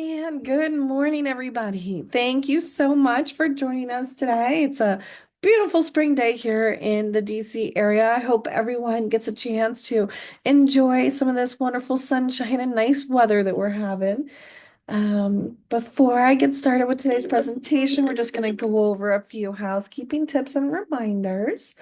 And good morning, everybody. Thank you so much for joining us today. It's a beautiful spring day here in the DC area. I hope everyone gets a chance to enjoy some of this wonderful sunshine and nice weather that we're having. Before I get started with today's presentation, we're just going to go over a few housekeeping tips and reminders.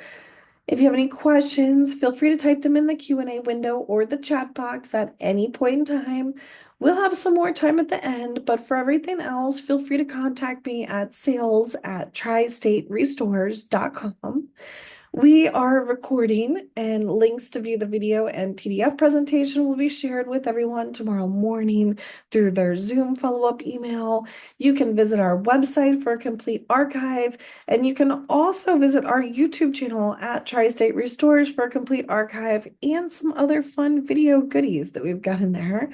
If you have any questions, feel free to type them in the Q&A window or the chat box at any point in time. We'll have some more time at the end, but for everything else, feel free to contact me at sales@tristaterestores.com. We are recording, and links to view the video and PDF presentation will be shared with everyone tomorrow morning through their Zoom follow-up email. You can visit our website for a complete archive, and you can also visit our YouTube channel at Tri-State Restores for a complete archive and some other fun video goodies that we've got in there.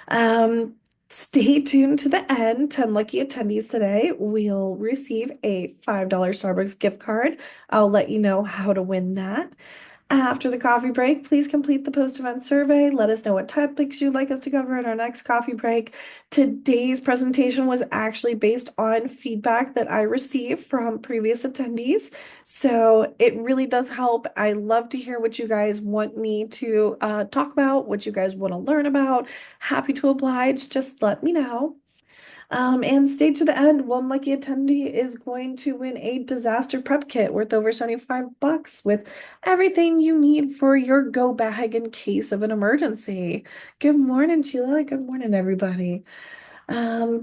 Um, Stay tuned to the end. 10 lucky attendees today will receive a $5 Starbucks gift card. I'll let you know how to win that. After the coffee break, please complete the post-event survey. Let us know what topics you'd like us to cover in our next coffee break. Today's presentation was actually based on feedback that I received from previous attendees. So it really does help. I love to hear what you guys want me to talk about, what you guys want to learn about. Happy to oblige. Just let me know. And stay to the end. One lucky attendee is going to win a disaster prep kit worth over 75 bucks with everything you need for your go bag in case of an emergency. Good morning, Sheila. Good morning, everybody.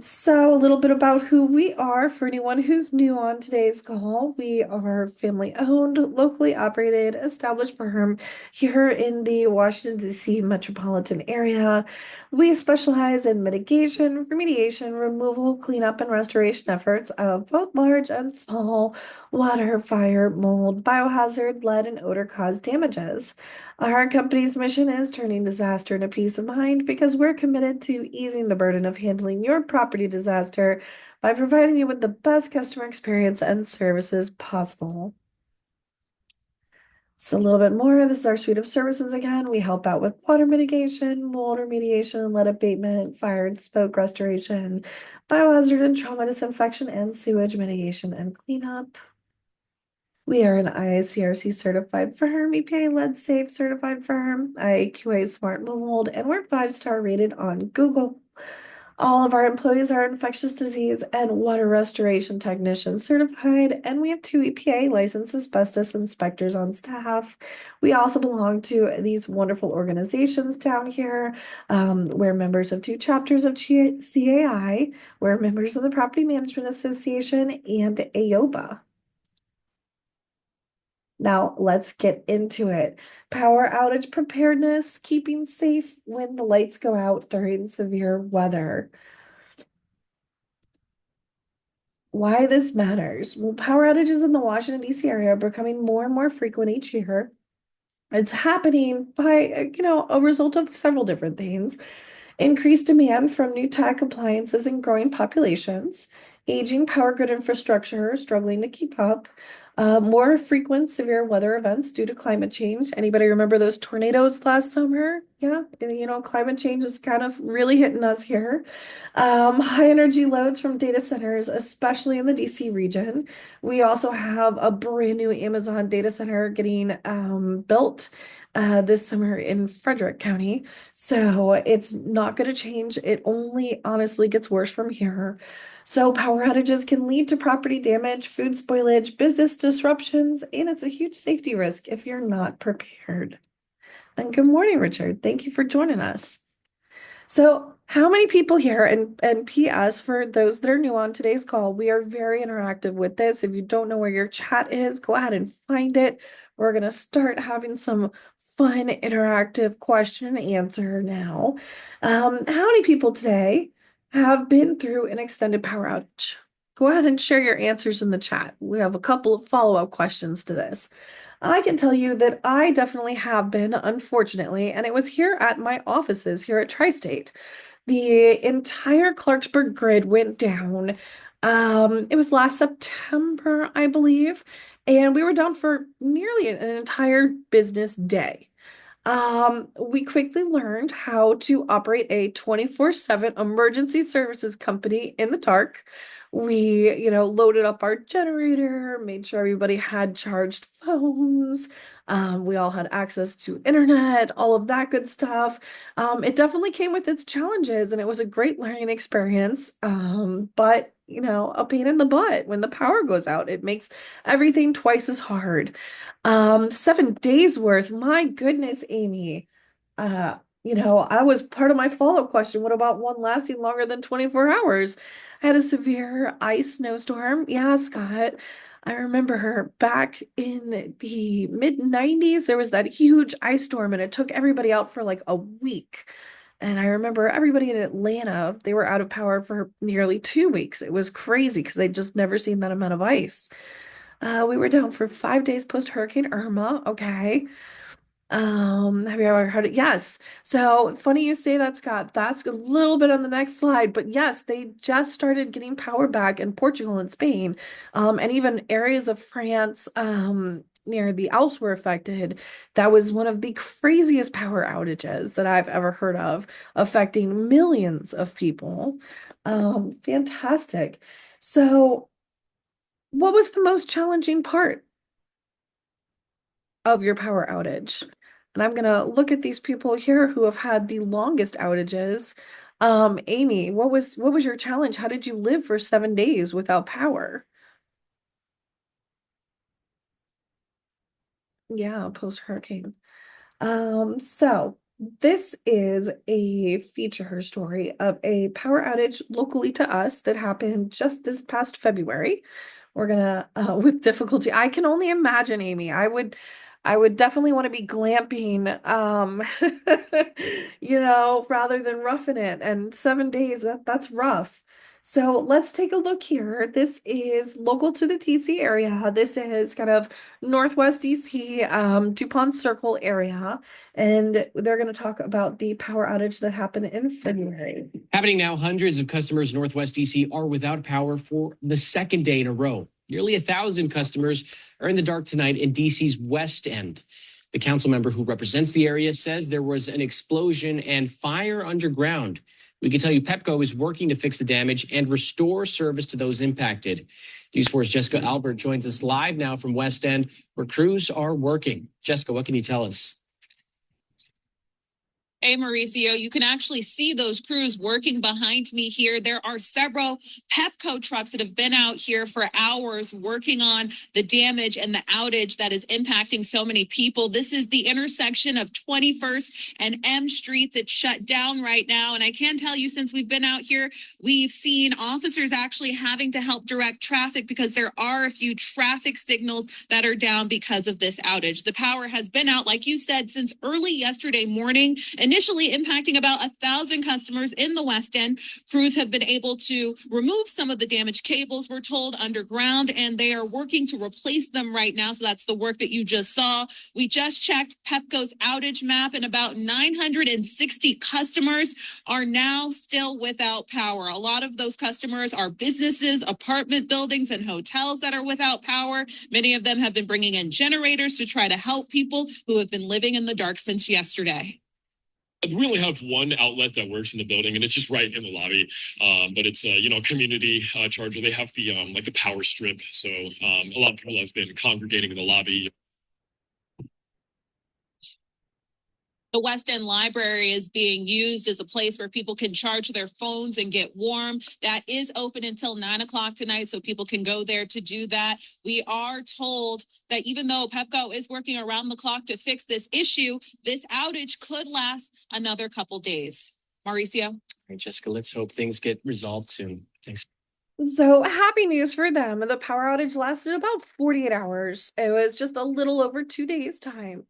So a little bit about who we are for anyone who's new on today's call. We are family owned, locally operated, established firm here in the Washington, D.C. metropolitan area. We specialize in mitigation, remediation, removal, cleanup, and restoration efforts of both large and small water, fire, mold, biohazard, lead, and odor caused damages. Our company's mission is turning disaster into peace of mind because we're committed to easing the burden of handling your property disaster by providing you with the best customer experience and services possible. So a little bit more, this is our suite of services again. We help out with water mitigation, mold remediation, lead abatement, fire and smoke restoration, biohazard and trauma disinfection, and sewage mitigation and cleanup. We are an IICRC certified firm, EPA lead safe certified firm, IAQA smart mold, and we're 5-star rated on Google. All of our employees are infectious disease and water restoration technicians certified, and we have 2 EPA licensed asbestos inspectors on staff. We also belong to these wonderful organizations down here. We're members of 2 chapters of CAI. We're members of the Property Management Association and AOBA. Now let's get into it. Power outage preparedness, keeping safe when the lights go out during severe weather. Why this matters? Well, power outages in the Washington, D.C. area are becoming more and more frequent each year. It's happening by, a result of several different things. Increased demand from new tech appliances and growing populations, aging power grid infrastructure struggling to keep up, more frequent severe weather events due to climate change. Anybody remember those tornadoes last summer? Yeah, climate change is kind of really hitting us here. High energy loads from data centers, especially in the DC region. We also have a brand new Amazon data center getting built this summer in Frederick County. So it's not going to change. It only honestly gets worse from here. So power outages can lead to property damage, food spoilage, business disruptions, and it's a huge safety risk if you're not prepared. And good morning, Richard. Thank you for joining us. So how many people here, and PS for those that are new on today's call, we are very interactive with this. If you don't know where your chat is, go ahead and find it. We're going to start having some fun interactive question and answer now. How many people today have been through an extended power outage? Go ahead and share your answers in the chat. We have a couple of follow-up questions to this. I can tell you that I definitely have been, unfortunately, and it was here at my offices here at Tri-State. The entire Clarksburg grid went down. It was last September, I believe, and we were down for nearly an entire business day. We quickly learned how to operate a 24/7 emergency services company in the dark. We, loaded up our generator, made sure everybody had charged phones. We all had access to internet, all of that good stuff. It definitely came with its challenges, and it was a great learning experience. But, a pain in the butt when the power goes out. It makes everything twice as hard. 7 days worth. My goodness, Amy. I was part of my follow-up question. What about one lasting longer than 24 hours? I had a severe ice snowstorm. Yeah, Scott. I remember her back in the mid 90s. There was that huge ice storm and it took everybody out for like a week. And I remember everybody in Atlanta, they were out of power for nearly 2 weeks. It was crazy because they'd just never seen that amount of ice. We were down for 5 days post Hurricane Irma. Okay. Have you ever heard it? Yes. So funny you say that, Scott. That's a little bit on the next slide, but yes, they just started getting power back in Portugal and Spain, and even areas of France, near the Alps were affected. That was one of the craziest power outages that I've ever heard of, affecting millions of people. Fantastic. So, what was the most challenging part of your power outage? And I'm gonna look at these people here who have had the longest outages. Amy, what was your challenge? How did you live for 7 days without power? Yeah, post hurricane. So this is a feature story of a power outage locally to us that happened just this past February. We're gonna with difficulty. I can only imagine, Amy. I would definitely want to be glamping, rather than roughing it. And 7 days, that's rough. So let's take a look here. This is local to the TC area. This is kind of Northwest DC, DuPont Circle area. And they're going to talk about the power outage that happened in February. Happening now, hundreds of customers in Northwest DC are without power for the second day in a row. Nearly 1,000 customers are in the dark tonight in DC's West End. The council member who represents the area says there was an explosion and fire underground. We can tell you Pepco is working to fix the damage and restore service to those impacted. News 4's Jessica Albert joins us live now from West End, where crews are working. Jessica, what can you tell us? Hey, Mauricio, you can actually see those crews working behind me here. There are several Pepco trucks that have been out here for hours working on the damage and the outage that is impacting so many people. This is the intersection of 21st and M Streets. It's shut down right now. And I can tell you, since we've been out here, we've seen officers actually having to help direct traffic because there are a few traffic signals that are down because of this outage. The power has been out, like you said, since early yesterday morning, initially impacting about 1,000 customers in the West End. Crews have been able to remove some of the damaged cables, we're told, underground, and they are working to replace them right now. So that's the work that you just saw. We just checked Pepco's outage map, and about 960 customers are now still without power. A lot of those customers are businesses, apartment buildings, and hotels that are without power. Many of them have been bringing in generators to try to help people who have been living in the dark since yesterday. We only have one outlet that works in the building, and it's just right in the lobby. But it's a community charger. They have the like the power strip, so a lot of people have been congregating in the lobby. The West End Library is being used as a place where people can charge their phones and get warm. That is open until 9 o'clock tonight, so people can go there to do that. We are told that even though Pepco is working around the clock to fix this issue, this outage could last another couple days. Mauricio? All right, Jessica, let's hope things get resolved soon. Thanks. So happy news for them. The power outage lasted about 48 hours. It was just a little over 2 days time.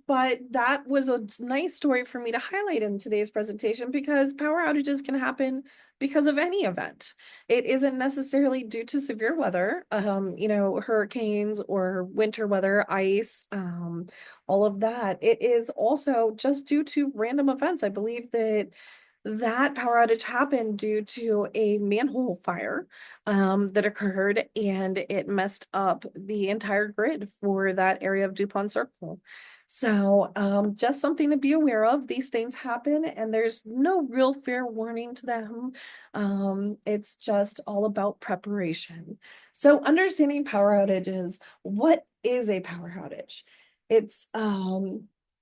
But that was a nice story for me to highlight in today's presentation because power outages can happen because of any event. It isn't necessarily due to severe weather, hurricanes or winter weather, ice, all of that. It is also just due to random events. I believe that That power outage happened due to a manhole fire that occurred, and it messed up the entire grid for that area of DuPont Circle. So just something to be aware of. These things happen, and there's no real fair warning to them. It's just all about preparation. So understanding power outages, what is a power outage? It's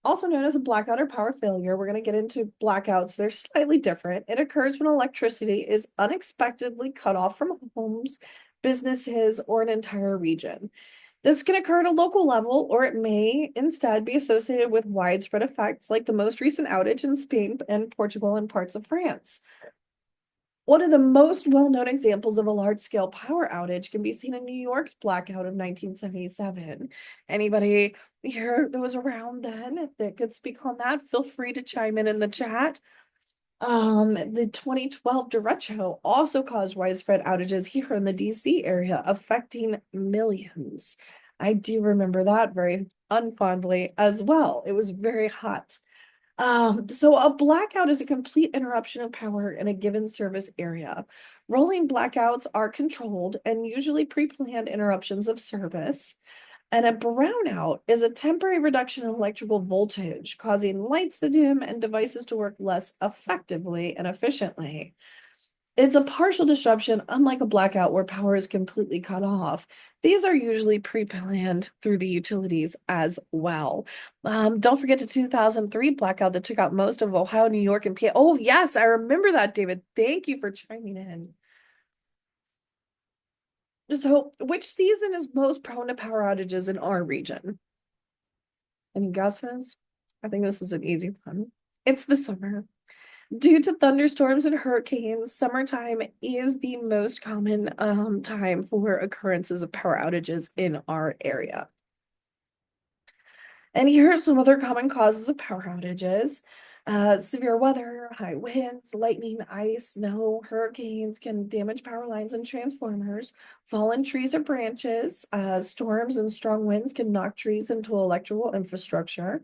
also known as a blackout or power failure. We're going to get into blackouts. They're slightly different. It occurs when electricity is unexpectedly cut off from homes, businesses, or an entire region. This can occur at a local level, or it may instead be associated with widespread effects like the most recent outage in Spain and Portugal and parts of France. One of the most well-known examples of a large-scale power outage can be seen in New York's blackout of 1977. Anybody here that was around then that could speak on that, feel free to chime in the chat. The 2012 derecho also caused widespread outages here in the DC area, affecting millions. I do remember that very unfondly as well. It was very hot. So a blackout is a complete interruption of power in a given service area. Rolling blackouts are controlled and usually pre-planned interruptions of service. And a brownout is a temporary reduction in electrical voltage, causing lights to dim and devices to work less effectively and efficiently. It's a partial disruption, unlike a blackout where power is completely cut off. These are usually pre-planned through the utilities as well. Don't forget the 2003 blackout that took out most of Ohio, New York, and PA. Oh, yes, I remember that, David. Thank you for chiming in. So, which season is most prone to power outages in our region? Any guesses? I think this is an easy one. It's the summer. Due to thunderstorms and hurricanes, summertime is the most common time for occurrences of power outages in our area. And here are some other common causes of power outages. Severe weather, high winds, lightning, ice, snow, hurricanes can damage power lines and transformers. Fallen trees or branches, storms and strong winds can knock trees into electrical infrastructure.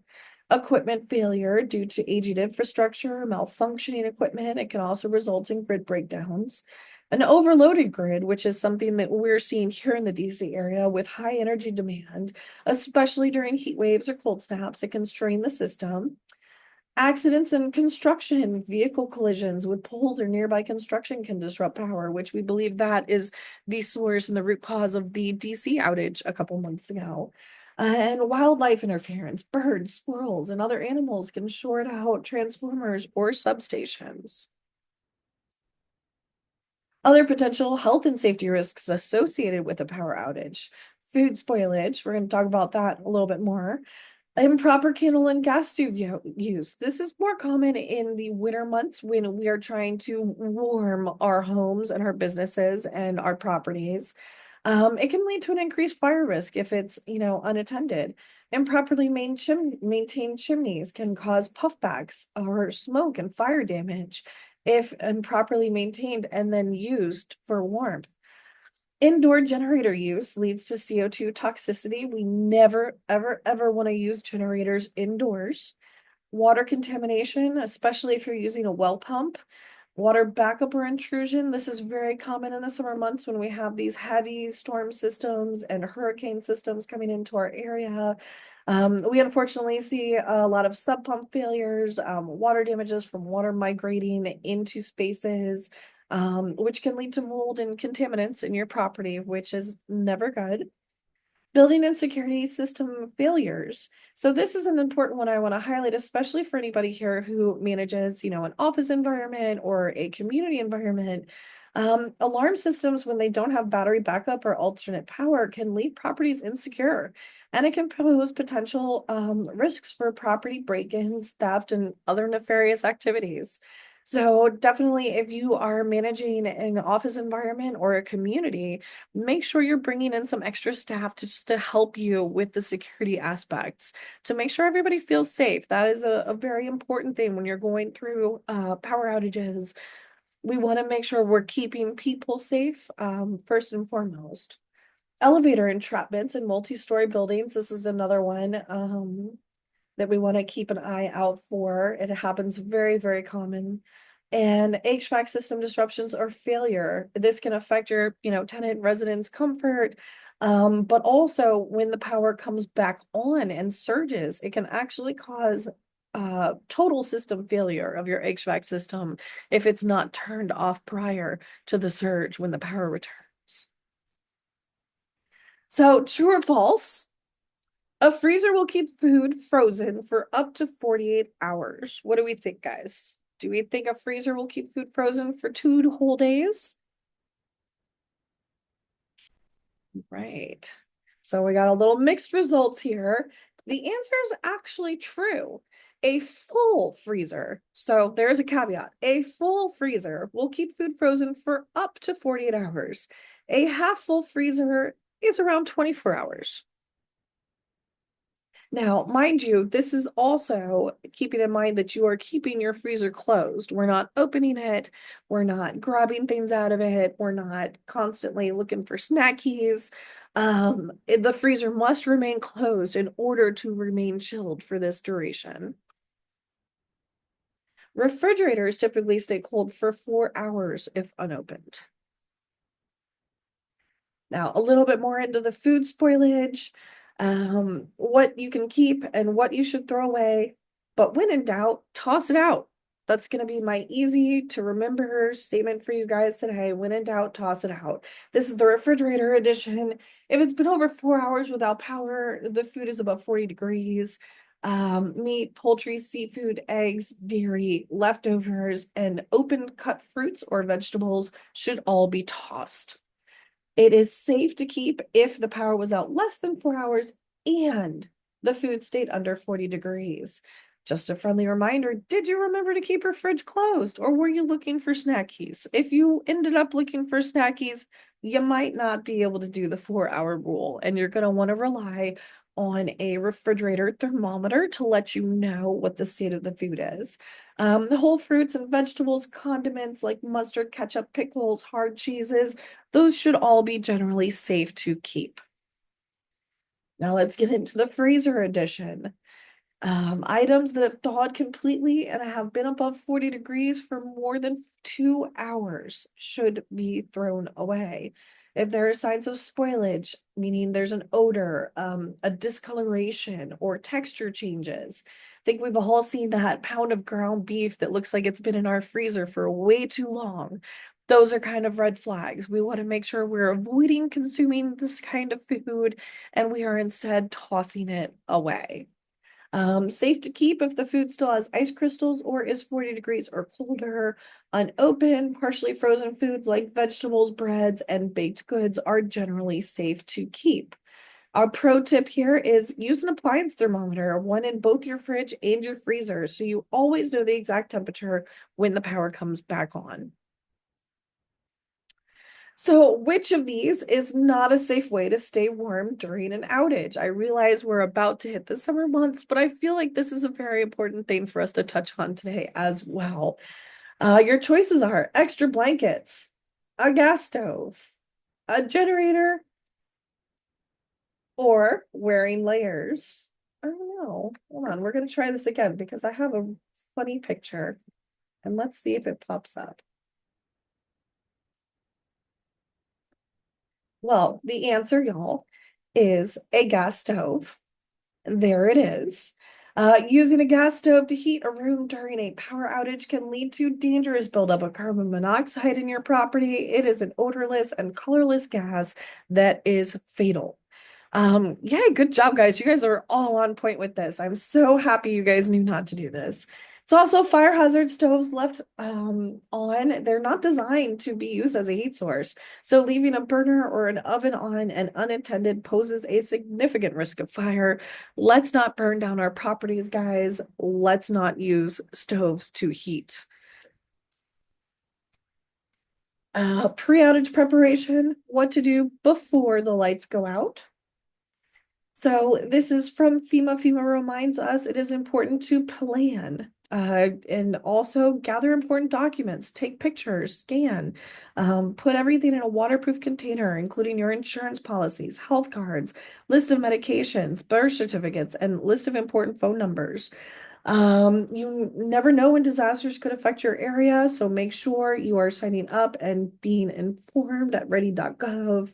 Equipment failure due to aging infrastructure, malfunctioning equipment. It can also result in grid breakdowns. An overloaded grid, which is something that we're seeing here in the DC area with high energy demand, especially during heat waves or cold snaps, it can strain the system. Accidents in construction, vehicle collisions with poles or nearby construction can disrupt power, which we believe that is the source and the root cause of the DC outage a couple months ago. And wildlife interference, birds, squirrels, and other animals can short out transformers or substations. Other potential health and safety risks associated with a power outage. Food spoilage, we're going to talk about that a little bit more. Improper candle and gas stove use. This is more common in the winter months when we are trying to warm our homes and our businesses and our properties. It can lead to an increased fire risk if it's, unattended. Improperly maintained chimneys can cause puffbacks or smoke and fire damage if improperly maintained and then used for warmth. Indoor generator use leads to CO2 toxicity. We never, ever, ever want to use generators indoors. Water contamination, especially if you're using a well pump. Water backup or intrusion. This is very common in the summer months when we have these heavy storm systems and hurricane systems coming into our area. We unfortunately see a lot of sub pump failures, water damages from water migrating into spaces, which can lead to mold and contaminants in your property, which is never good. Building and security system failures. So this is an important one I want to highlight, especially for anybody here who manages, an office environment or a community environment. Alarm systems, when they don't have battery backup or alternate power, can leave properties insecure, and it can pose potential risks for property break-ins, theft, and other nefarious activities. So definitely, if you are managing an office environment or a community, make sure you're bringing in some extra staff to help you with the security aspects to make sure everybody feels safe. That is a very important thing when you're going through power outages. We want to make sure we're keeping people safe first and foremost. Elevator entrapments in multi-story buildings. This is another one that we want to keep an eye out for. It happens very, very common. And HVAC system disruptions or failure. This can affect your, tenant residents' comfort. But also when the power comes back on and surges, it can actually cause total system failure of your HVAC system if it's not turned off prior to the surge when the power returns. So, true or false? A freezer will keep food frozen for up to 48 hours. What do we think, guys? Do we think a freezer will keep food frozen for 2 whole days? Right. So we got a little mixed results here. The answer is actually true. A full freezer, so there's a caveat. A full freezer will keep food frozen for up to 48 hours. A half full freezer is around 24 hours. Now, mind you, this is also keeping in mind that you are keeping your freezer closed. We're not opening it. We're not grabbing things out of it. We're not constantly looking for snackies. The freezer must remain closed in order to remain chilled for this duration. Refrigerators typically stay cold for 4 hours if unopened. Now, a little bit more into the food spoilage, what you can keep and what you should throw away. But when in doubt, toss it out. That's going to be my easy to remember statement for you guys today. When in doubt, toss it out. This is the refrigerator edition. If it's been over 4 hours without power, the food is above 40 degrees. Meat, poultry, seafood, eggs, dairy, leftovers, and open cut fruits or vegetables should all be tossed. It is safe to keep if the power was out less than 4 hours and the food stayed under 40 degrees. Just a friendly reminder, did you remember to keep your fridge closed or were you looking for snackies? If you ended up looking for snackies, you might not be able to do the 4-hour rule and you're going to want to rely on a refrigerator thermometer to let you know what the state of the food is. The whole fruits and vegetables, condiments like mustard, ketchup, pickles, hard cheeses, those should all be generally safe to keep. Now let's get into the freezer edition. Items that have thawed completely and have been above 40 degrees for more than 2 hours should be thrown away. If there are signs of spoilage, meaning there's an odor, a discoloration, or texture changes. I think we've all seen that pound of ground beef that looks like it's been in our freezer for way too long. Those are kind of red flags. We want to make sure we're avoiding consuming this kind of food and we are instead tossing it away. Safe to keep if the food still has ice crystals or is 40 degrees or colder. Unopened, partially frozen foods like vegetables, breads, and baked goods are generally safe to keep. Our pro tip here is use an appliance thermometer, one in both your fridge and your freezer, so you always know the exact temperature when the power comes back on. So, which of these is not a safe way to stay warm during an outage? I realize we're about to hit the summer months, but I feel like this is a very important thing for us to touch on today as well. Your choices are extra blankets, a gas stove, a generator, or wearing layers. I don't know. Hold on, we're going to try this again because I have a funny picture. And let's see if it pops up. Well, the answer, y'all, is a gas stove. There it is. Using a gas stove to heat a room during a power outage can lead to dangerous buildup of carbon monoxide in your property. It is an odorless and colorless gas that is fatal. Yeah, good job, guys. You guys are all on point with this. I'm so happy you guys knew not to do this. It's also fire hazard stoves left on. They're not designed to be used as a heat source. So leaving a burner or an oven on and unattended poses a significant risk of fire. Let's not burn down our properties, guys. Let's not use stoves to heat. Pre-outage preparation, what to do before the lights go out. So this is from FEMA. FEMA reminds us it is important to plan and also gather important documents, take pictures, scan, put everything in a waterproof container, including your insurance policies, health cards, list of medications, birth certificates, and list of important phone numbers. You never know when disasters could affect your area, so make sure you are signing up and being informed at ready.gov.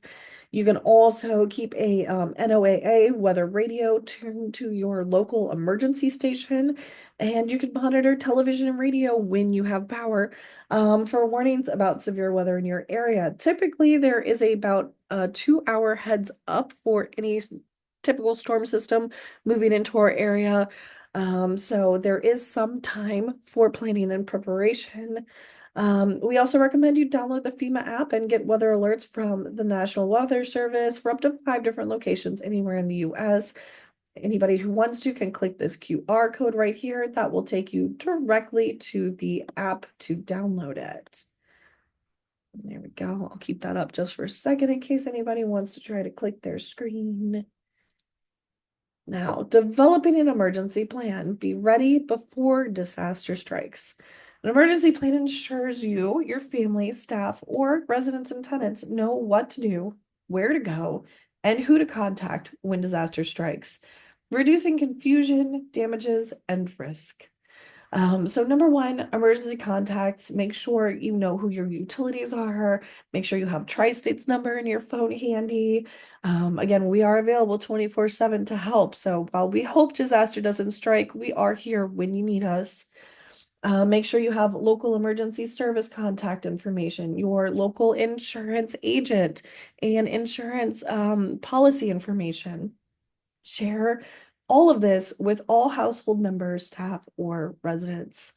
You can also keep a NOAA weather radio tuned to your local emergency station, and you can monitor television and radio when you have power for warnings about severe weather in your area. Typically, there is about a 2-hour heads up for any typical storm system moving into our area. So there is some time for planning and preparation. We also recommend you download the FEMA app and get weather alerts from the National Weather Service for up to 5 different locations anywhere in the US. Anybody who wants to can click this QR code right here. That will take you directly to the app to download it. There we go. I'll keep that up just for a second in case anybody wants to try to click their screen. Now, developing an emergency plan. Be ready before disaster strikes. An emergency plan ensures you, your family, staff, or residents and tenants know what to do, where to go, and who to contact when disaster strikes, reducing confusion, damages, and risk. So number one, emergency contacts, make sure you know who your utilities are, make sure you have Tri-State's number in your phone handy. Again, we are available 24/7 to help. So while we hope disaster doesn't strike, we are here when you need us. Make sure you have local emergency service contact information, your local insurance agent, and insurance policy information. Share all of this with all household members, staff, or residents.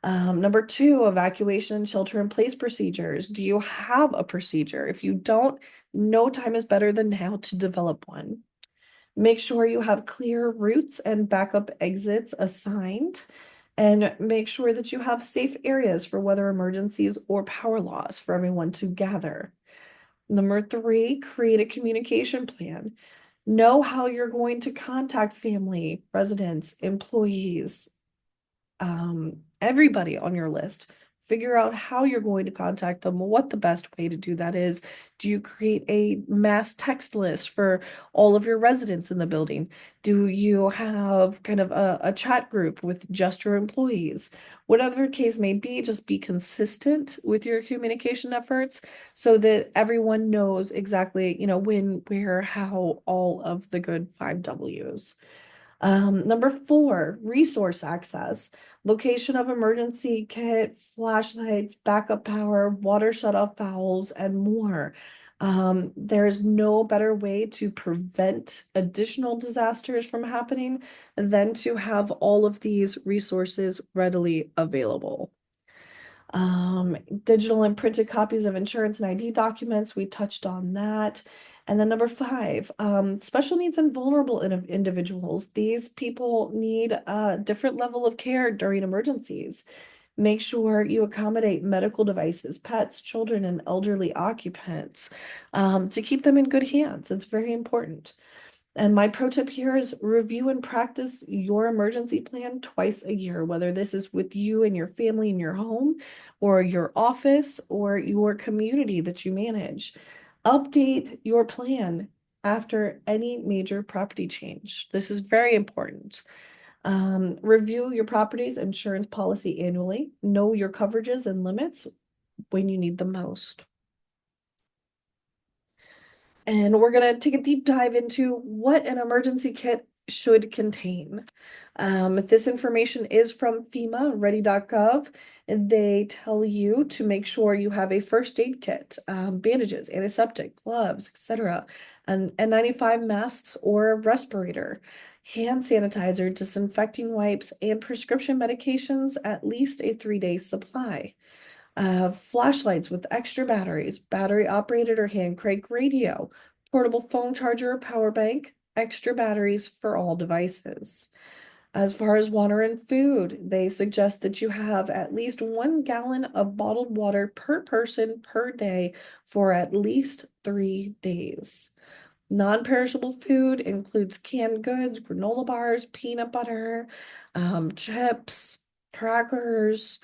Number two, evacuation and shelter in place procedures. Do you have a procedure? If you don't, no time is better than now to develop one. Make sure you have clear routes and backup exits assigned, and make sure that you have safe areas for weather emergencies or power loss for everyone to gather. Number three, create a communication plan. Know how you're going to contact family, residents, employees, everybody on your list. Figure out how you're going to contact them, what the best way to do that is. Do you create a mass text list for all of your residents in the building? Do you have kind of a chat group with just your employees? Whatever the case may be, just be consistent with your communication efforts so that everyone knows exactly, when, where, how, all of the good 5 Ws. Number four, resource access. Location of emergency kit, flashlights, backup power, water shut-off valves, and more. There's no better way to prevent additional disasters from happening than to have all of these resources readily available. Digital and printed copies of insurance and ID documents, we touched on that. And then number five, special needs and vulnerable individuals. These people need a different level of care during emergencies. Make sure you accommodate medical devices, pets, children, and elderly occupants to keep them in good hands. It's very important. And my pro tip here is review and practice your emergency plan twice a year, whether this is with you and your family in your home, or your office, or your community that you manage. Update your plan after any major property change. This is very important. Review your property's insurance policy annually. Know your coverages and limits when you need them most. And we're going to take a deep dive into what an emergency kit should contain. This information is from FEMA, ready.gov, and they tell you to make sure you have a first aid kit, bandages, antiseptic, gloves, etc., and N95 masks or a respirator, hand sanitizer, disinfecting wipes, and prescription medications, at least a 3-day supply. Flashlights with extra batteries, battery operated or hand crank radio, portable phone charger or power bank, extra batteries for all devices. As far as water and food, they suggest that you have at least 1 gallon of bottled water per person per day for at least 3 days. Non-perishable food includes canned goods, granola bars, peanut butter, chips, crackers.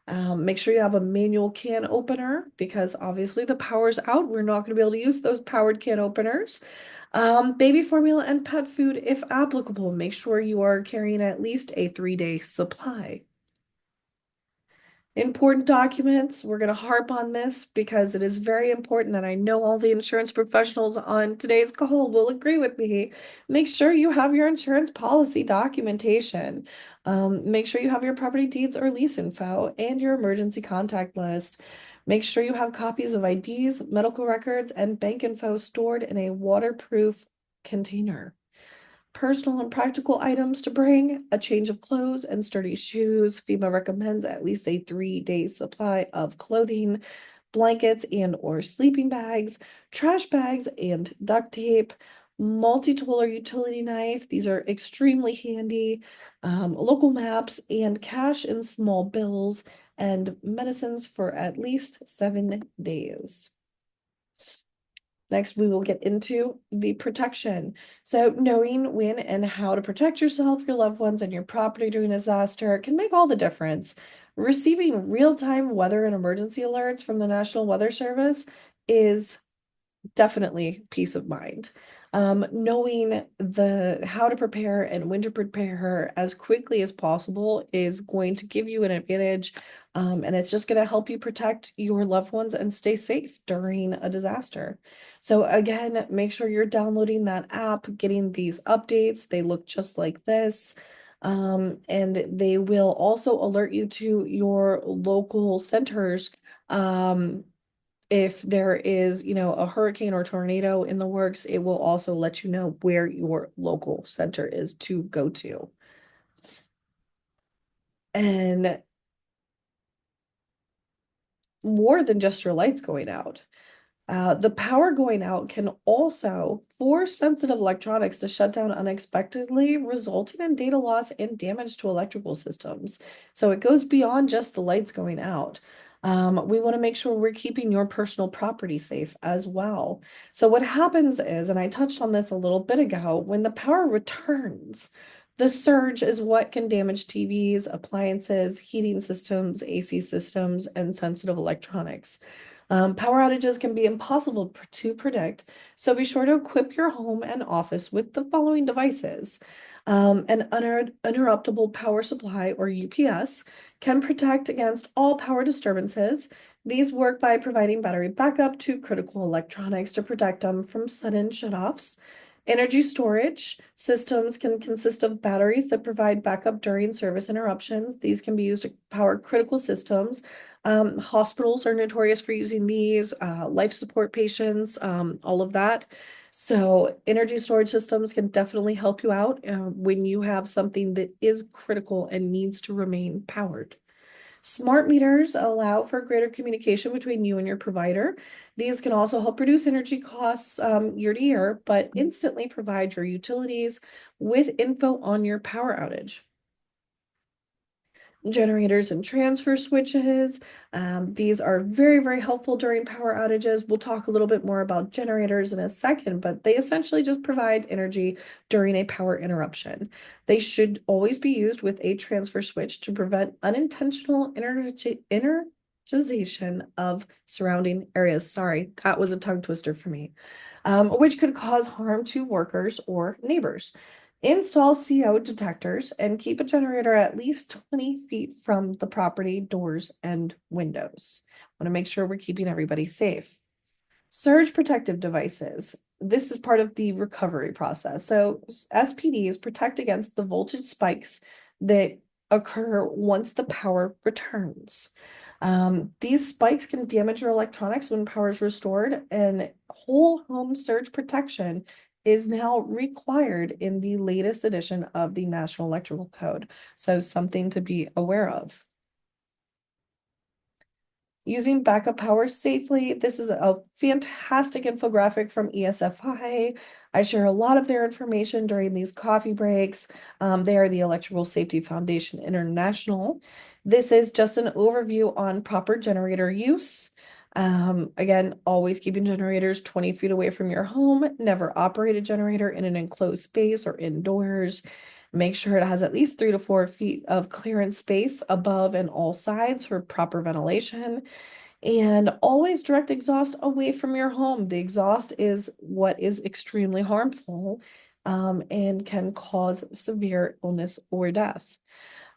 Make sure you have a manual can opener because obviously the power's out. We're not going to be able to use those powered can openers. Baby formula and pet food, if applicable, make sure you are carrying at least a 3-day supply. Important documents, we're going to harp on this because it is very important, and I know all the insurance professionals on today's call will agree with me. Make sure you have your insurance policy documentation. Make sure you have your property deeds or lease info and your emergency contact list. Make sure you have copies of IDs, medical records, and bank info stored in a waterproof container. Personal and practical items to bring, a change of clothes and sturdy shoes. FEMA recommends at least a 3-day supply of clothing, blankets and or sleeping bags, trash bags and duct tape, multi-tool or utility knife. These are extremely handy. Local maps and cash in small bills, and medicines for at least 7 days. Next, we will get into the protection. So knowing when and how to protect yourself, your loved ones, and your property during a disaster can make all the difference. Receiving real-time weather and emergency alerts from the National Weather Service is definitely peace of mind. Knowing how to prepare and when to prepare as quickly as possible is going to give you an advantage, and it's just going to help you protect your loved ones and stay safe during a disaster. So again, make sure you're downloading that app, getting these updates. They look just like this. And they will also alert you to your local centers. If there is, a hurricane or tornado in the works, it will also let you know where your local center is to go to. And more than just your lights going out. The power going out can also force sensitive electronics to shut down unexpectedly, resulting in data loss and damage to electrical systems. So it goes beyond just the lights going out. We want to make sure we're keeping your personal property safe as well. So what happens is, and I touched on this a little bit ago, when the power returns, the surge is what can damage TVs, appliances, heating systems, AC systems, and sensitive electronics. Power outages can be impossible to predict, so be sure to equip your home and office with the following devices. An uninterruptible power supply, or UPS, can protect against all power disturbances. These work by providing battery backup to critical electronics to protect them from sudden shutoffs. Energy storage systems can consist of batteries that provide backup during service interruptions. These can be used to power critical systems. Hospitals are notorious for using these, life support patients, all of that. So energy storage systems can definitely help you out when you have something that is critical and needs to remain powered. Smart meters allow for greater communication between you and your provider. These can also help reduce energy costs year to year, but instantly provide your utilities with info on your power outage. Generators and transfer switches. These are very, very helpful during power outages. We'll talk a little bit more about generators in a second, but they essentially just provide energy during a power interruption. They should always be used with a transfer switch to prevent unintentional energization of surrounding areas. Sorry, that was a tongue twister for me, which could cause harm to workers or neighbors. Install CO detectors and keep a generator at least 20 feet from the property, doors, and windows. Want to make sure we're keeping everybody safe. Surge protective devices. This is part of the recovery process. So SPDs protect against the voltage spikes that occur once the power returns. These spikes can damage your electronics when power is restored, and whole home surge protection is now required in the latest edition of the National Electrical Code. So something to be aware of. Using backup power safely. This is a fantastic infographic from ESFI. I share a lot of their information during these coffee breaks. They are the Electrical Safety Foundation International. This is just an overview on proper generator use. Again, always keeping generators 20 feet away from your home. Never operate a generator in an enclosed space or indoors. Make sure it has at least 3 to 4 feet of clearance space above and all sides for proper ventilation. And always direct exhaust away from your home. The exhaust is what is extremely harmful, and can cause severe illness or death.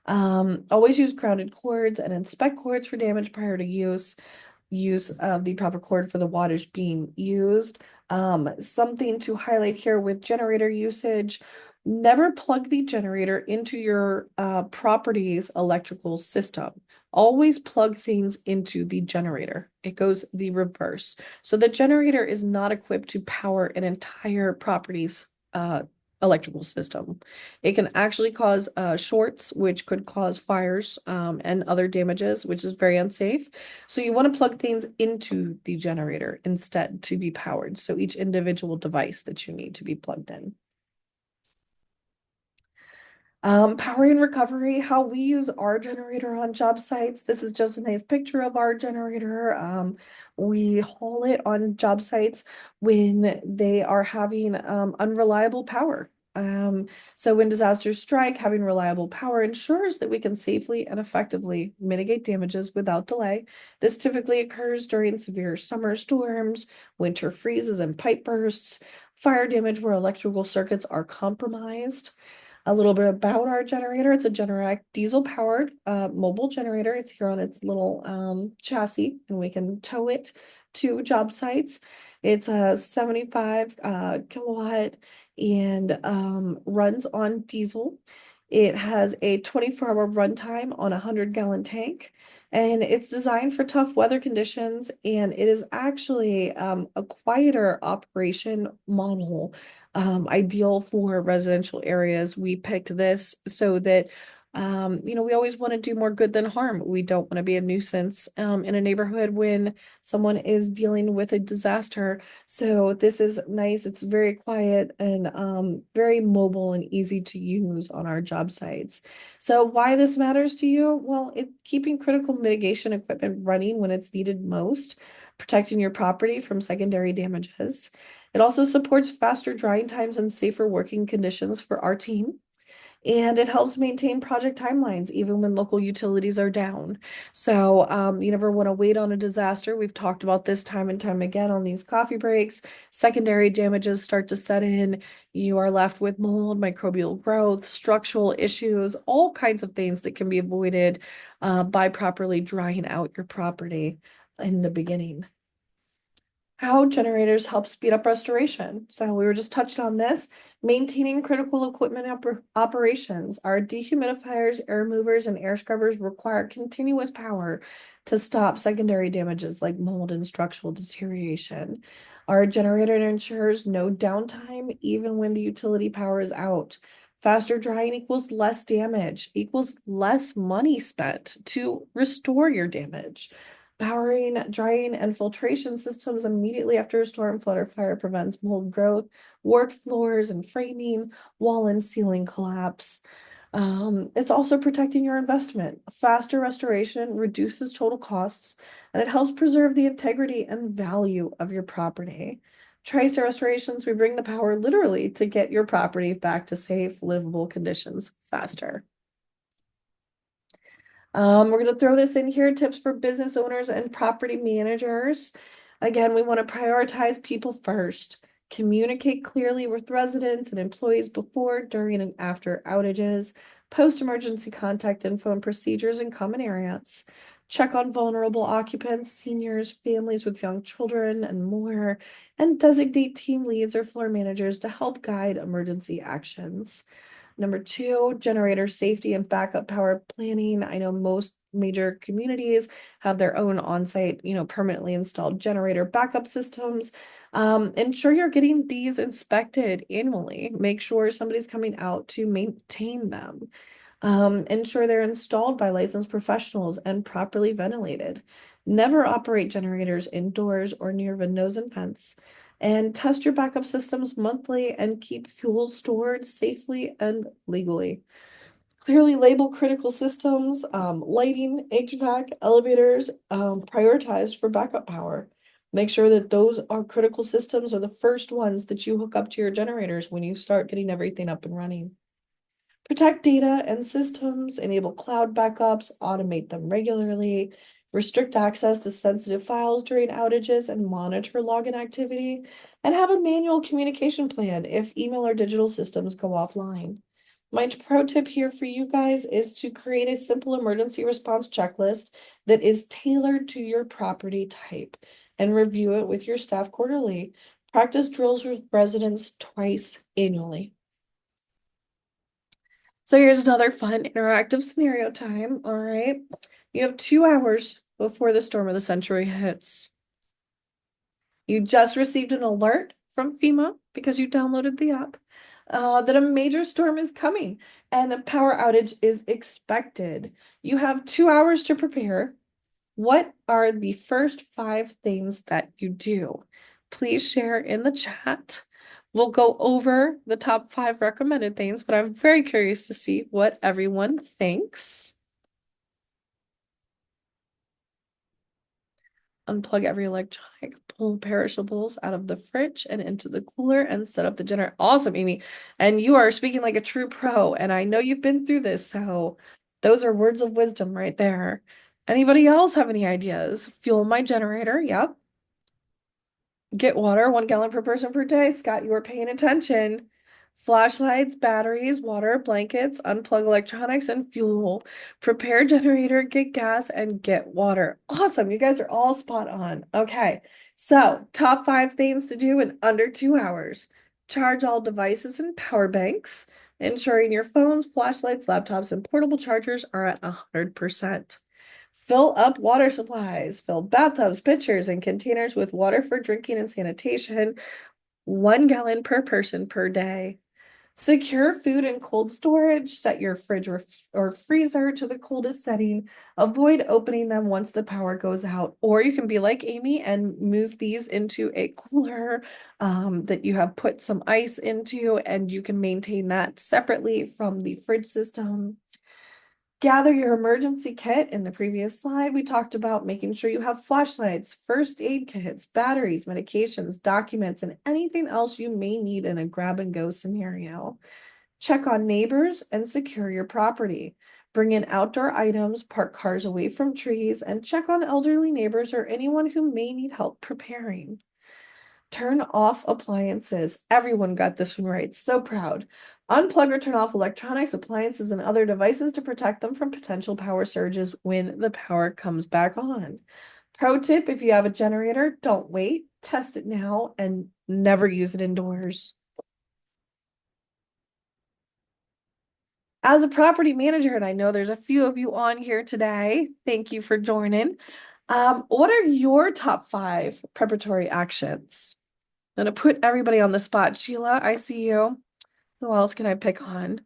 Always use grounded cords and inspect cords for damage prior to use of the proper cord for the wattage being used. Something to highlight here with generator usage, never plug the generator into your property's electrical system. Always plug things into the generator. It goes the reverse. So the generator is not equipped to power an entire property's electrical system. It can actually cause shorts, which could cause fires and other damages, which is very unsafe. So you want to plug things into the generator instead to be powered. So each individual device that you need to be plugged in. Power and recovery, how we use our generator on job sites. This is just a nice picture of our generator. We haul it on job sites when they are having unreliable power. So when disasters strike, having reliable power ensures that we can safely and effectively mitigate damages without delay. This typically occurs during severe summer storms, winter freezes and pipe bursts, fire damage where electrical circuits are compromised. A little bit about our generator. It's a Generac diesel powered mobile generator. It's here on its little chassis, and we can tow it to job sites. It's a 75 kilowatt and runs on diesel. It has a 24-hour runtime on a 100-gallon tank, and it's designed for tough weather conditions, and it is actually a quieter operation model, ideal for residential areas. We picked this so that we always want to do more good than harm. We don't want to be a nuisance in a neighborhood when someone is dealing with a disaster. So this is nice. It's very quiet and very mobile and easy to use on our job sites. So why this matters to you? Well, it's keeping critical mitigation equipment running when it's needed most, protecting your property from secondary damages. It also supports faster drying times and safer working conditions for our team. And it helps maintain project timelines even when local utilities are down. So you never want to wait on a disaster. We've talked about this time and time again on these coffee breaks. Secondary damages start to set in. You are left with mold, microbial growth, structural issues, all kinds of things that can be avoided by properly drying out your property in the beginning. How generators help speed up restoration. So we were just touched on this. Maintaining critical equipment operations. Our dehumidifiers, air movers, and air scrubbers require continuous power to stop secondary damages like mold and structural deterioration. Our generator ensures no downtime even when the utility power is out. Faster drying equals less damage, equals less money spent to restore your damage. Powering, drying, and filtration systems immediately after a storm, flood, or fire prevents mold growth, warped floors and framing, wall and ceiling collapse. It's also protecting your investment. Faster restoration reduces total costs, and it helps preserve the integrity and value of your property. Tracer restorations, we bring the power literally to get your property back to safe, livable conditions faster. We're going to throw this in here, tips for business owners and property managers. Again, we want to prioritize people first. Communicate clearly with residents and employees before, during, and after outages. Post emergency contact info and procedures in common areas. Check on vulnerable occupants, seniors, families with young children, and more. And designate team leads or floor managers to help guide emergency actions. Number two, generator safety and backup power planning. I know most major communities have their own on-site, permanently installed generator backup systems. Ensure you're getting these inspected annually. Make sure somebody's coming out to maintain them. Ensure they're installed by licensed professionals and properly ventilated. Never operate generators indoors or near windows and vents. And test your backup systems monthly and keep fuel stored safely and legally. Clearly label critical systems, lighting, HVAC, elevators, prioritized for backup power. Make sure that those are critical systems are the first ones that you hook up to your generators when you start getting everything up and running. Protect data and systems, enable cloud backups, automate them regularly, restrict access to sensitive files during outages and monitor login activity, and have a manual communication plan if email or digital systems go offline. My pro tip here for you guys is to create a simple emergency response checklist that is tailored to your property type and review it with your staff quarterly. Practice drills with residents twice annually. So here's another fun interactive scenario time. All right. You have 2 hours before the storm of the century hits. You just received an alert from FEMA because you downloaded the app that a major storm is coming and a power outage is expected. You have 2 hours to prepare. What are the first 5 things that you do? Please share in the chat. We'll go over the top 5 recommended things, but I'm very curious to see what everyone thinks. Unplug every electronic, pull perishables out of the fridge and into the cooler and set up the generator. Awesome, Amy. And you are speaking like a true pro, and I know you've been through this, so those are words of wisdom right there. Anybody else have any ideas? Fuel my generator. Yep. Get water, 1 gallon per person per day. Scott, you are paying attention. Flashlights, batteries, water, blankets, unplug electronics, and fuel. Prepare generator, get gas, and get water. Awesome. You guys are all spot on. Okay. So, top 5 things to do in under 2 hours. Charge all devices and power banks, ensuring your phones, flashlights, laptops, and portable chargers are at 100%. Fill up water supplies, fill bathtubs, pitchers, and containers with water for drinking and sanitation, 1 gallon per person per day. Secure food and cold storage. Set your fridge or freezer to the coldest setting. Avoid opening them once the power goes out. Or you can be like Amy and move these into a cooler that you have put some ice into, and you can maintain that separately from the fridge system. Gather your emergency kit. In the previous slide, we talked about making sure you have flashlights, first aid kits, batteries, medications, documents, and anything else you may need in a grab and go scenario. Check on neighbors and secure your property. Bring in outdoor items, park cars away from trees, and check on elderly neighbors or anyone who may need help preparing. Turn off appliances. Everyone got this one right. So proud. Unplug or turn off electronics, appliances, and other devices to protect them from potential power surges when the power comes back on. Pro tip, if you have a generator, don't wait. Test it now and never use it indoors. As a property manager, and I know there's a few of you on here today, thank you for joining. What are your top 5 preparatory actions? I'm gonna put everybody on the spot. Sheila, I see you. Who else can I pick on?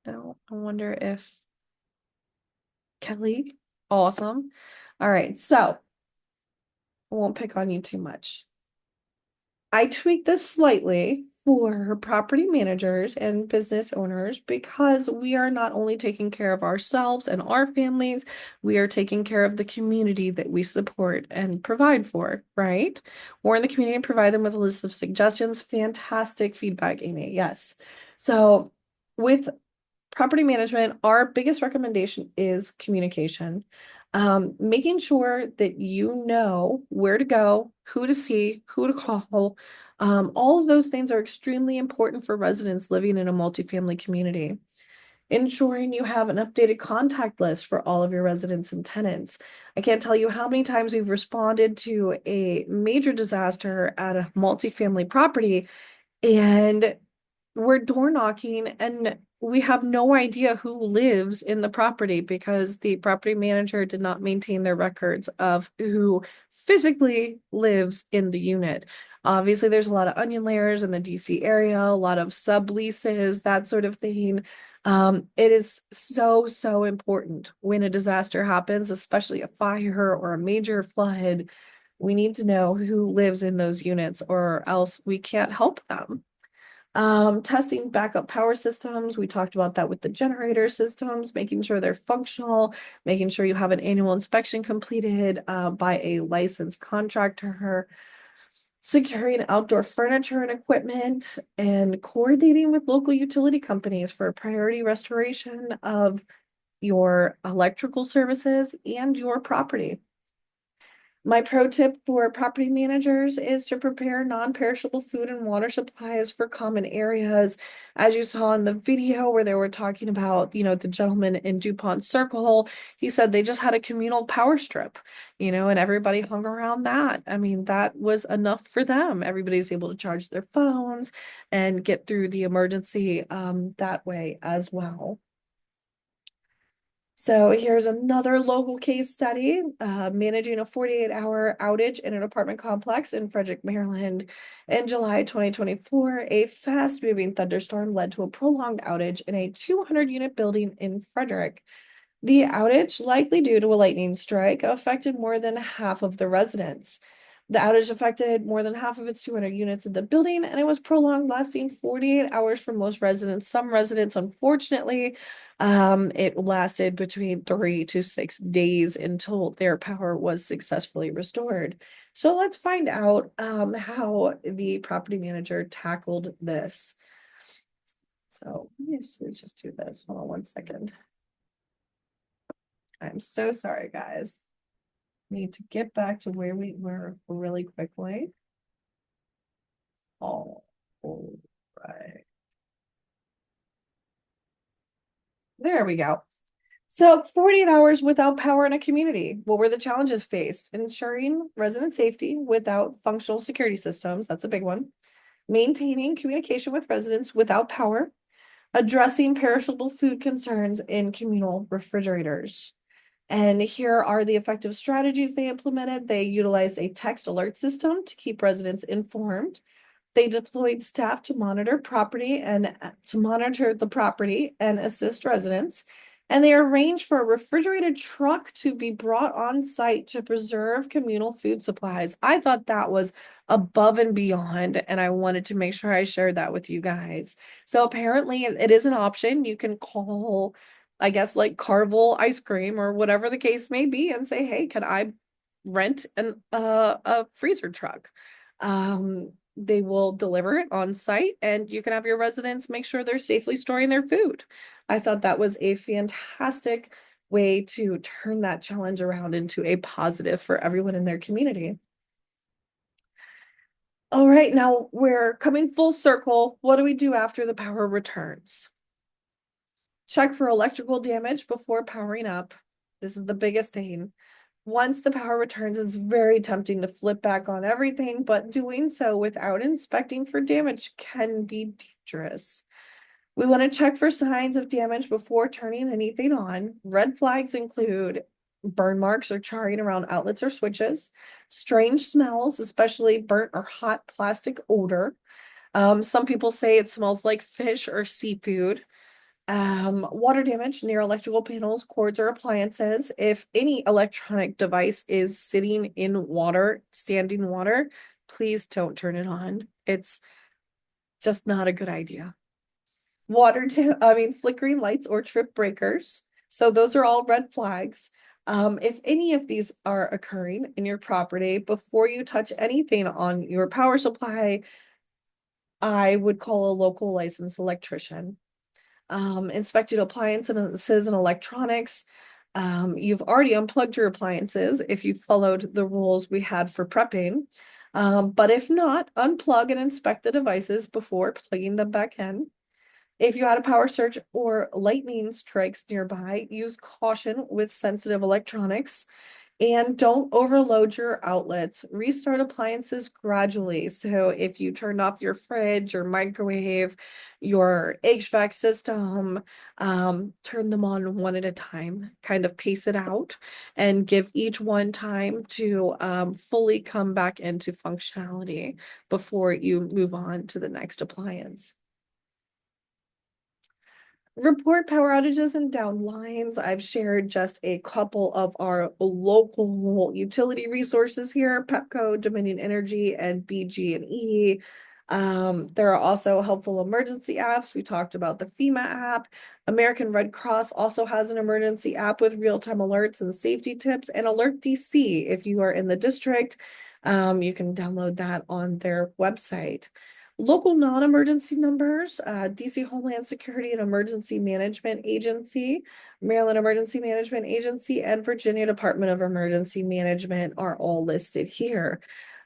No, I wonder if Kelly. Awesome. All right, so I won't pick on you too much. I tweaked this slightly for property managers and business owners because we are not only taking care of ourselves and our families, we are taking care of the community that we support and provide for, right? Warn the community and provide them with a list of suggestions. Fantastic feedback, Amy. Yes. So with property management, our biggest recommendation is communication. Making sure that you know where to go, who to see, who to call. All of those things are extremely important for residents living in a multifamily community. Ensuring you have an updated contact list for all of your residents and tenants. I can't tell you how many times we've responded to a major disaster at a multifamily property, and we're door knocking and we have no idea who lives in the property because the property manager did not maintain their records of who physically lives in the unit. Obviously, there's a lot of onion layers in the DC area, a lot of subleases, that sort of thing. It is so important when a disaster happens, especially a fire or a major flood. We need to know who lives in those units or else we can't help them. Testing backup power systems. We talked about that with the generator systems, making sure they're functional, making sure you have an annual inspection completed by a licensed contractor. securing outdoor furniture and equipment, and coordinating with local utility companies for priority restoration of your electrical services and your property. My pro tip for property managers is to prepare non-perishable food and water supplies for common areas. As you saw in the video where they were talking about, the gentleman in DuPont Circle, he said they just had a communal power strip, and everybody hung around that. I mean, that was enough for them. Everybody's able to charge their phones and get through the emergency that way as well. So here's another local case study, managing a 48-hour outage in an apartment complex in Frederick, Maryland. In July 2024, a fast-moving thunderstorm led to a prolonged outage in a 200-unit building in Frederick. The outage, likely due to a lightning strike, affected more than half of the residents. The outage affected more than half of its 200 units in the building, and it was prolonged, lasting 48 hours for most residents. Some residents, unfortunately, it lasted between 3 to 6 days until their power was successfully restored. So let's find out how the property manager tackled this. So let's just do this. Hold on one second. I'm so sorry, guys. Need to get back to where we were really quickly. All right. There we go. So 48 hours without power in a community. What were the challenges faced? Ensuring resident safety without functional security systems. That's a big one. Maintaining communication with residents without power. Addressing perishable food concerns in communal refrigerators. And here are the effective strategies they implemented. They utilized a text alert system to keep residents informed. They deployed staff to monitor the property and assist residents. And they arranged for a refrigerated truck to be brought on site to preserve communal food supplies. I thought that was above and beyond, and I wanted to make sure I shared that with you guys. So apparently it is an option. You can call, I guess, like Carvel Ice Cream or whatever the case may be and say, hey, can I rent a freezer truck? They will deliver it on site, and you can have your residents make sure they're safely storing their food. I thought that was a fantastic way to turn that challenge around into a positive for everyone in their community. All right, now we're coming full circle. What do we do after the power returns? Check for electrical damage before powering up. This is the biggest thing. Once the power returns, it's very tempting to flip back on everything, but doing so without inspecting for damage can be dangerous. We want to check for signs of damage before turning anything on. Red flags include burn marks or charring around outlets or switches, strange smells, especially burnt or hot plastic odor. Some people say it smells like fish or seafood. Water damage near electrical panels, cords, or appliances. If any electronic device is sitting in water, standing water, please don't turn it on. It's just not a good idea. Flickering lights or trip breakers. So those are all red flags. If any of these are occurring in your property, before you touch anything on your power supply, I would call a local licensed electrician. Inspected appliances and electronics. You've already unplugged your appliances if you followed the rules we had for prepping. But if not, unplug and inspect the devices before plugging them back in. If you had a power surge or lightning strikes nearby, use caution with sensitive electronics. And don't overload your outlets. Restart appliances gradually. So if you turned off your fridge or microwave, your HVAC system, turn them on one at a time, kind of pace it out and give each one time to fully come back into functionality before you move on to the next appliance. Report power outages and down lines. I've shared just a couple of our local utility resources here, Pepco, Dominion Energy, and BG&E. There are also helpful emergency apps. We talked about the FEMA app. American Red Cross also has an emergency app with real-time alerts and safety tips, and Alert DC if you are in the district. You can download that on their website. Local non-emergency numbers, DC Homeland Security and Emergency Management Agency, Maryland Emergency Management Agency, and Virginia Department of Emergency Management are all listed here.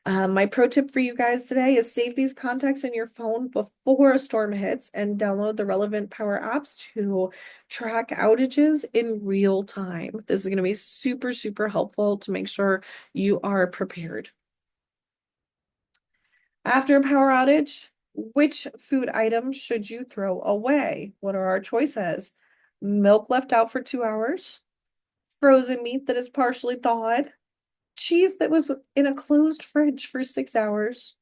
My pro tip for you guys today is save these contacts in your phone before a storm hits and download the relevant Power apps to track outages in real time. This is going to be super, super helpful to make sure you are prepared. After a power outage, which food items should you throw away? What are our choices? Milk left out for 2 hours, frozen meat that is partially thawed, cheese that was in a closed fridge for 6 hours,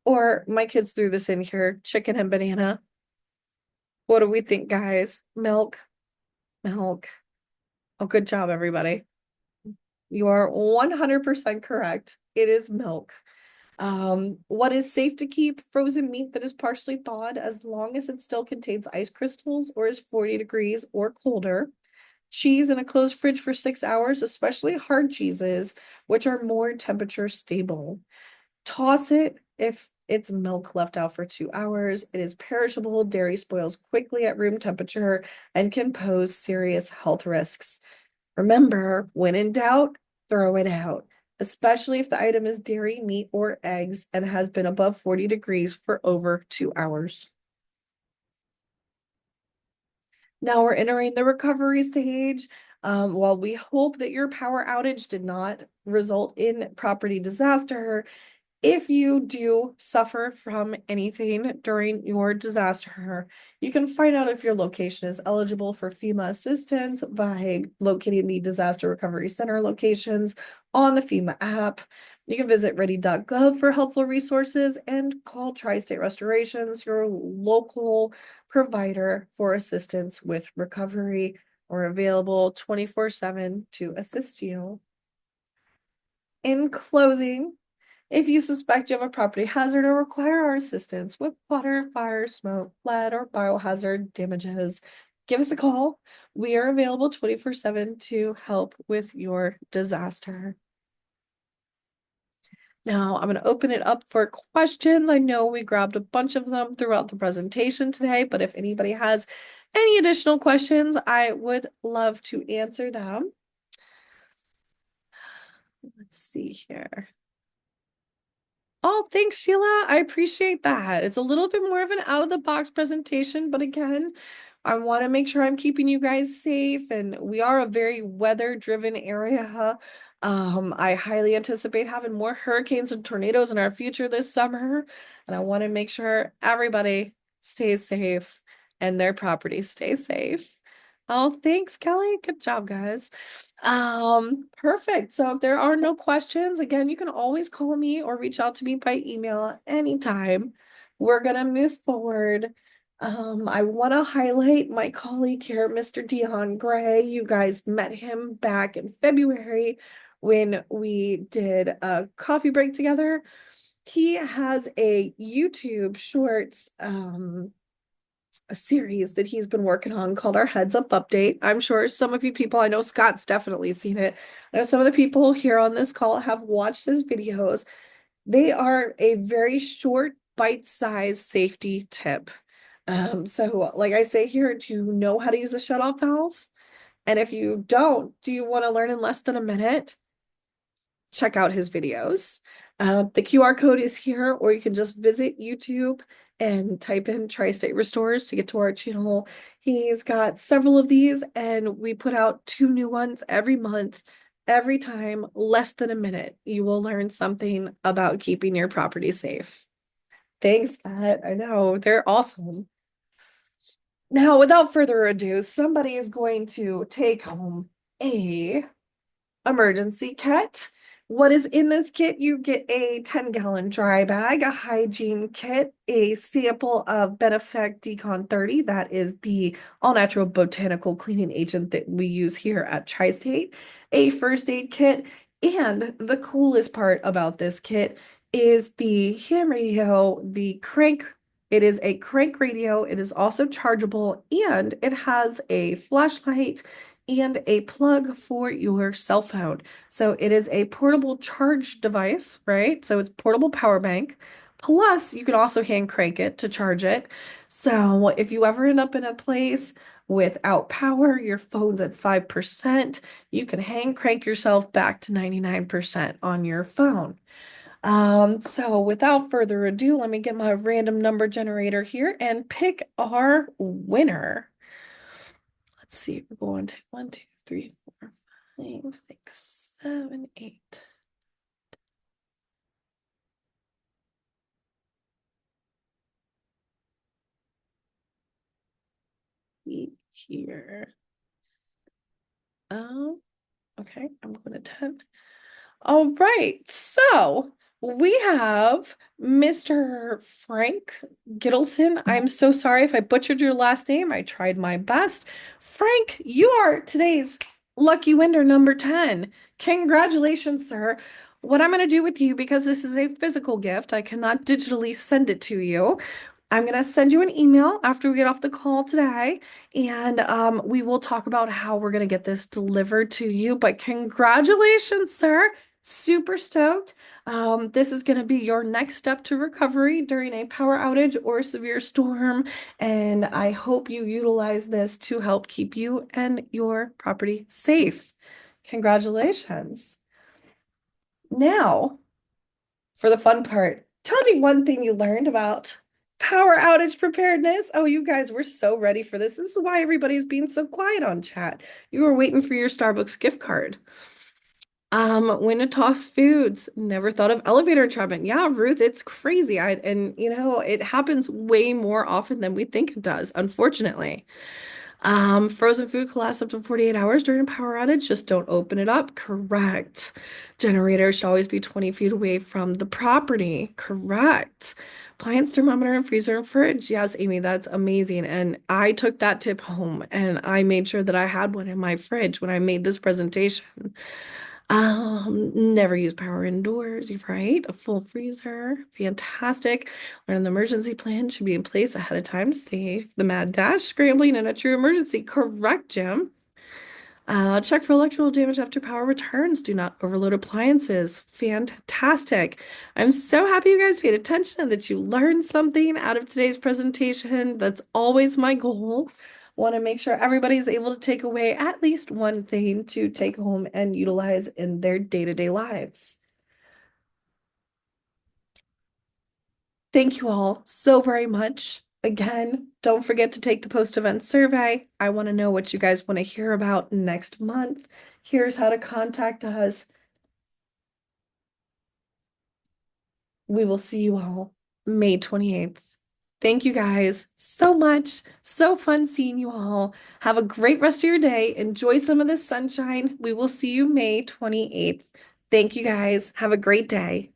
or my kids threw this in here, chicken and banana. What do we think, guys? Milk. Oh, good job, everybody. You are 100% correct. It is milk. What is safe to keep? Frozen meat that is partially thawed as long as it still contains ice crystals or is 40 degrees or colder. Cheese in a closed fridge for 6 hours, especially hard cheeses, which are more temperature stable. Toss it if it's milk left out for 2 hours. It is perishable. Dairy spoils quickly at room temperature and can pose serious health risks. Remember, when in doubt, throw it out, especially if the item is dairy, meat, or eggs and has been above 40 degrees for over 2 hours. Now we're entering the recovery stage. While we hope that your power outage did not result in property disaster, if you do suffer from anything during your disaster, you can find out if your location is eligible for FEMA assistance by locating the Disaster Recovery Center locations on the FEMA app. You can visit ready.gov for helpful resources and call Tri-State Restorations, your local provider for assistance with recovery, or available 24/7 to assist you. In closing, if you suspect you have a property hazard or require our assistance with water, fire, smoke, lead, or biohazard damages, give us a call. We are available 24/7 to help with your disaster. Now, I'm going to open it up for questions. I know we grabbed a bunch of them throughout the presentation today, but if anybody has any additional questions, I would love to answer them. Let's see here. Oh, thanks, Sheila. I appreciate that. It's a little bit more of an out of the box presentation, but again, I want to make sure I'm keeping you guys safe, and we are a very weather driven area. I highly anticipate having more hurricanes and tornadoes in our future this summer, and I want to make sure everybody stays safe and their property stays safe. Oh, thanks, Kelly. Good job, guys. Perfect. So if there are no questions, again, you can always call me or reach out to me by email anytime. We're gonna move forward. I want to highlight my colleague here, Mr. Dion Gray. You guys met him back in February when we did a coffee break together. He has a YouTube Shorts a series that he's been working on called our Heads Up Update. I'm sure some of you people, I know Scott's definitely seen it. I know some of the people here on this call have watched his videos. They are a very short, bite-sized safety tip. So like I say here, do you know how to use a shutoff valve? And if you don't, do you want to learn in less than a minute? Check out his videos. The QR code is here, or you can just visit YouTube and type in Tri-State Restores to get to our channel. He's got several of these, and we put out 2 new ones every month. Every time, less than a minute, you will learn something about keeping your property safe. Thanks, Scott. I know, they're awesome. Now, without further ado, somebody is going to take home a emergency kit. What is in this kit? You get a 10-gallon dry bag, a hygiene kit, a sample of Benefect Decon 30. That is the all-natural botanical cleaning agent that we use here at Tri-State, a first aid kit, and the coolest part about this kit is the ham radio, the crank. It is a crank radio. It is also chargeable, and it has a flashlight and a plug for your cell phone. So it is a portable charge device, right? So it's portable power bank. Plus, you can also hand crank it to charge it. So if you ever end up in a place without power, your phone's at 5%, you can hand crank yourself back to 99% on your phone. So without further ado, let me get my random number generator here and pick our winner. Let's see, we're going to 1, 2, 3, 4, 5, 6, 7, 8. Here. Okay, I'm going to 10. All right, so we have Mr. Frank Gittleson. I'm so sorry if I butchered your last name. I tried my best. Frank, you are today's lucky winner number 10. Congratulations, sir. What I'm going to do with you, because this is a physical gift, I cannot digitally send it to you. I'm going to send you an email after we get off the call today, and we will talk about how we're going to get this delivered to you. But congratulations, sir. Super stoked. This is going to be your next step to recovery during a power outage or severe storm, and I hope you utilize this to help keep you and your property safe. Congratulations. Now, for the fun part, tell me one thing you learned about power outage preparedness. Oh, you guys were so ready for this. This is why everybody's being so quiet on chat. You were waiting for your Starbucks gift card. When to toss foods. Never thought of elevator entrapment. Yeah, Ruth, it's crazy. And you know, it happens way more often than we think it does, unfortunately. Frozen food can last up to 48 hours during a power outage. Just don't open it up. Correct. Generators should always be 20 feet away from the property. Correct. Appliance thermometer and freezer and fridge. Yes, Amy, that's amazing. And I took that tip home and I made sure that I had one in my fridge when I made this presentation. Never use power indoors, you're right? A full freezer, fantastic. Learn the emergency plan should be in place ahead of time to save the mad dash, scrambling in a true emergency. Correct, Jim. Check for electrical damage after power returns. Do not overload appliances. Fantastic. I'm so happy you guys paid attention and that you learned something out of today's presentation. That's always my goal. Want to make sure everybody's able to take away at least one thing to take home and utilize in their day-to-day lives. Thank you all so very much. Again, don't forget to take the post-event survey. I want to know what you guys want to hear about next month. Here's how to contact us. We will see you all May 28th. Thank you guys so much. So fun seeing you all. Have a great rest of your day. Enjoy some of the sunshine. We will see you May 28th. Thank you guys. Have a great day.